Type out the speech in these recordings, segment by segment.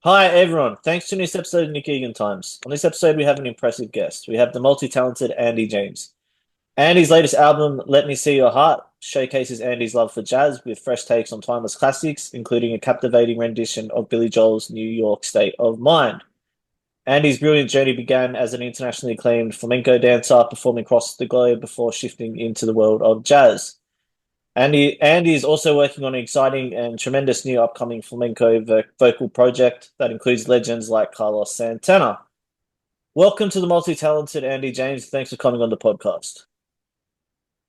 Hi everyone, thanks to this episode of Nick Egan Times. On this episode, we have an impressive guest. We have the multi-talented Andy James. Andy's latest album, Let Me See Your Heart, showcases Andy's love for jazz with fresh takes on timeless classics, including a captivating rendition of Billy Joel's New York State of Mind. Andy's brilliant journey began as an internationally acclaimed flamenco dancer performing across the globe before shifting into the world of jazz. Andy is also working on an exciting and tremendous new upcoming flamenco vocal project that includes legends like Carlos Santana. Welcome to the multi-talented Andy James. Thanks for coming on the podcast.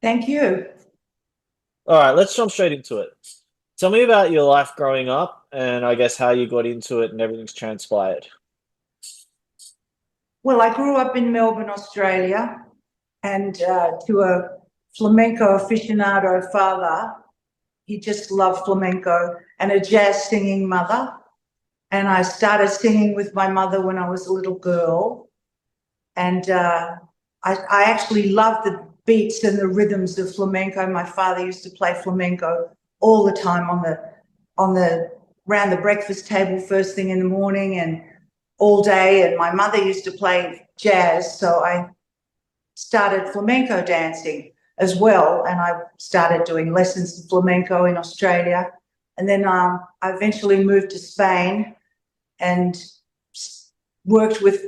Thank you. All right, let's jump straight into it. Tell me about your life growing up and I guess how you got into it and everything's transpired. Well, I grew up in Melbourne, Australia, and to a flamenco aficionado father. He just loved flamenco, and a jazz singing mother. And I started singing with my mother when I was a little girl. And I actually loved the beats and the rhythms of flamenco. My father used to play flamenco all the time around the breakfast table first thing in the morning and all day. And my mother used to play jazz, so I started flamenco dancing as well. And I started doing lessons in flamenco in Australia. And then I eventually moved to Spain and worked with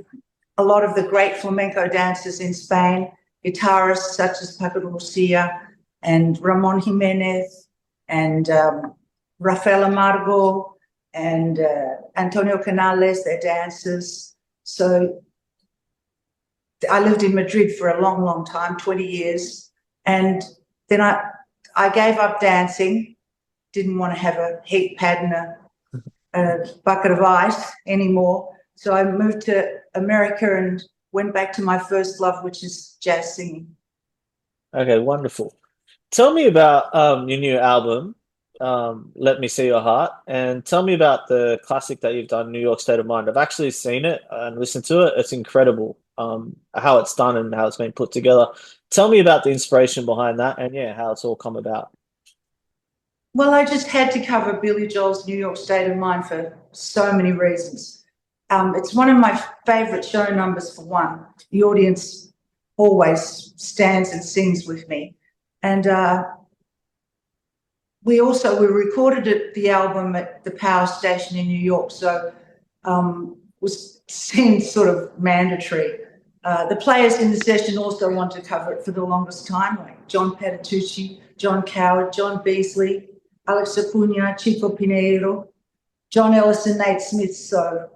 a lot of the great flamenco dancers in Spain, guitarists such as Paco de Lucia and Ramon Jimenez and Rafael Amargo and Antonio Canales, their dancers. So I lived in Madrid for a long, long time, 20 years. And then I gave up dancing, didn't want to have a heat pad and a bucket of ice anymore. So I moved to America and went back to my first love, which is jazz singing. Okay, wonderful. Tell me about your new album, Let Me See Your Heart, and tell me about the classic that you've done, New York State of Mind. I've actually seen it and listened to it. It's incredible how it's done and how it's been put together. Tell me about the inspiration behind that and yeah, how it's all come about. Well, I just had to cover Billy Joel's New York State of Mind for so many reasons. It's one of my favorite show numbers for one. The audience always stands and sings with me. And we recorded the album at the power station in New York, so was seemed sort of mandatory. The players in the session also want to cover it for the longest time, like John Patitucci, John Coward, John Beasley, Alex Acuna, Chico Pinheiro, John Ellis and Nate Smith. So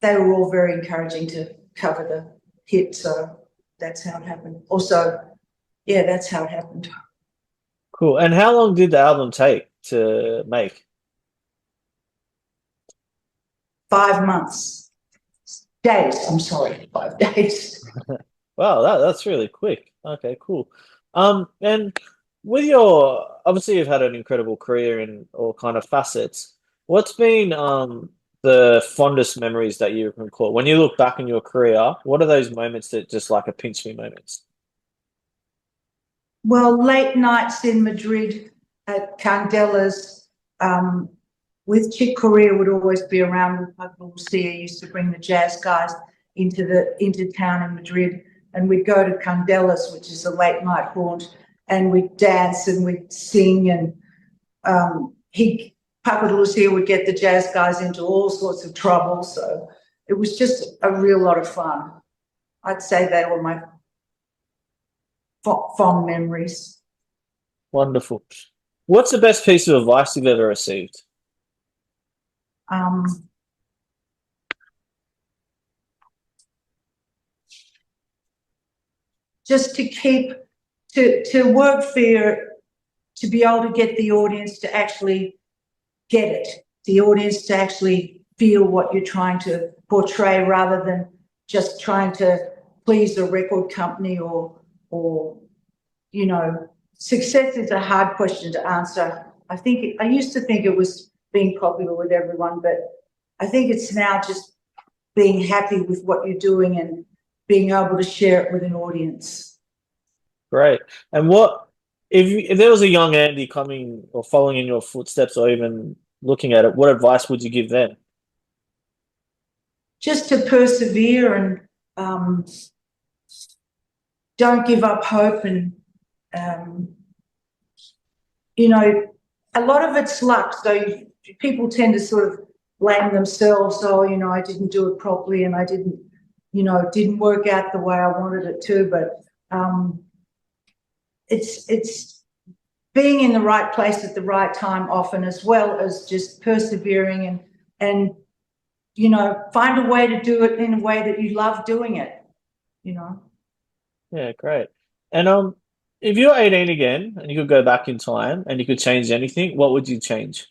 they were all very encouraging to cover the hit. So that's how it happened. Also, yeah, that's how it happened. Cool. And how long did the album take to make? 5 months. Days, I'm sorry, 5 days. Wow, that's really quick. Okay, cool. And with your obviously you've had an incredible career in all kind of facets. What's been the fondest memories that you can recall? When you look back in your career, what are those moments that just like a pinch me moments? Well, late nights in Madrid at Candela's with Chick Corea would always be around with Paco Lucia. Used to bring the jazz guys into town in Madrid, and we'd go to Candela's, which is a late night haunt, and we'd dance and we'd sing, and Paco de Lucia would get the jazz guys into all sorts of trouble. So it was just a real lot of fun. I'd say they were my fond memories. Wonderful. What's the best piece of advice you've ever received? Um, just to work for to be able to get the audience to actually get it, the audience to actually feel what you're trying to portray rather than just trying to please a record company or success is a hard question to answer. I used to think it was being popular with everyone, but I think it's now just being happy with what you're doing and being able to share it with an audience. Great. And what if there was a young Andy coming or following in your footsteps or even looking at it, what advice would you give them? just to persevere and don't give up hope. And you know, a lot of it's luck. So people tend to sort of blame themselves. Oh, you know, I didn't do it properly, and I didn't, you know, it didn't work out the way I wanted it to. But it's being in the right place at the right time often, as well as just persevering and you know, find a way to do it in a way that you love doing it, you know. Yeah, great. And if you're 18 again and you could go back in time and you could change anything, what would you change?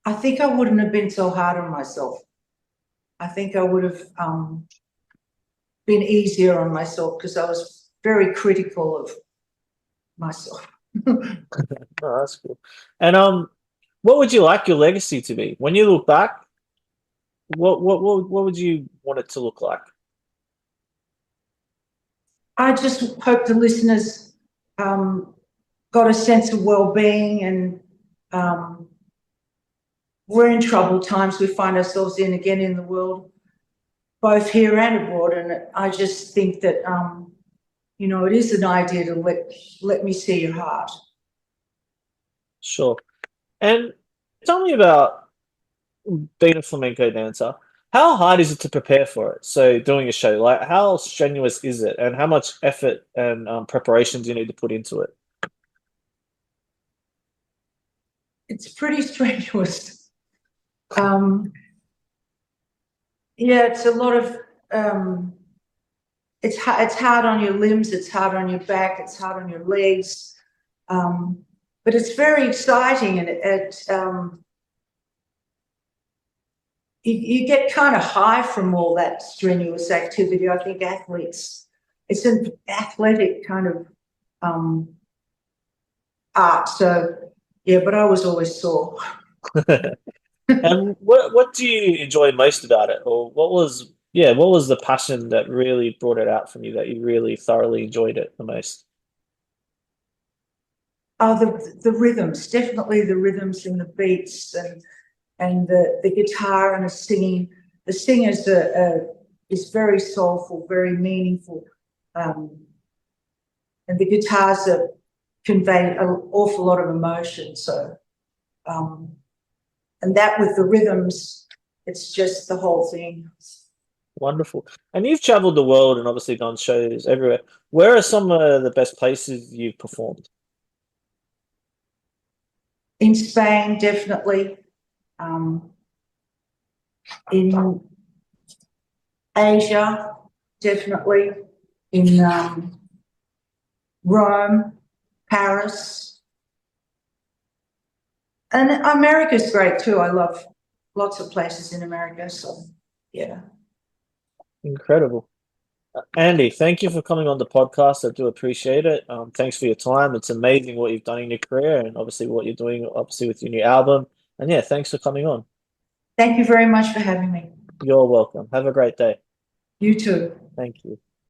I think I wouldn't have been so hard on myself. I think I would have been easier on myself because I was very critical of myself. Oh, that's cool. And what would you like your legacy to be? When you look back, what would you want it to look like? I just hope the listeners got a sense of well-being, and we're in troubled times we find ourselves in again in the world, both here and abroad. And I just think that, you know, it is an idea to let me see your heart. Sure. And tell me about being a flamenco dancer. How hard is it to prepare for it? So doing a show, like how strenuous is it, and how much effort and preparation do you need to put into it? It's pretty strenuous. Yeah, it's a lot of, it's hard on your limbs, it's hard on your back, it's hard on your legs. But it's very exciting, and you get kind of high from all that strenuous activity. I think athletes, it's an athletic kind of art. So yeah, but I was always sore. And what do you enjoy most about it, or what was the passion that really brought it out from you that you really thoroughly enjoyed it the most? Oh, the rhythms, definitely the rhythms and the beats, and the guitar and the singing. The singers is very soulful, very meaningful, and the guitars convey an awful lot of emotion. So, and that with the rhythms, it's just the whole thing. Wonderful. And you've traveled the world and obviously done shows everywhere. Where are some of the best places you've performed? In Spain, definitely. In Asia, definitely. In Rome, Paris, and America's great too. I love lots of places in America. So, yeah. Incredible. Andy, thank you for coming on the podcast. I do appreciate it. Thanks for your time. It's amazing what you've done in your career and obviously what you're doing, obviously, with your new album. And yeah, thanks for coming on. Thank you very much for having me. You're welcome. Have a great day. You too. Thank you.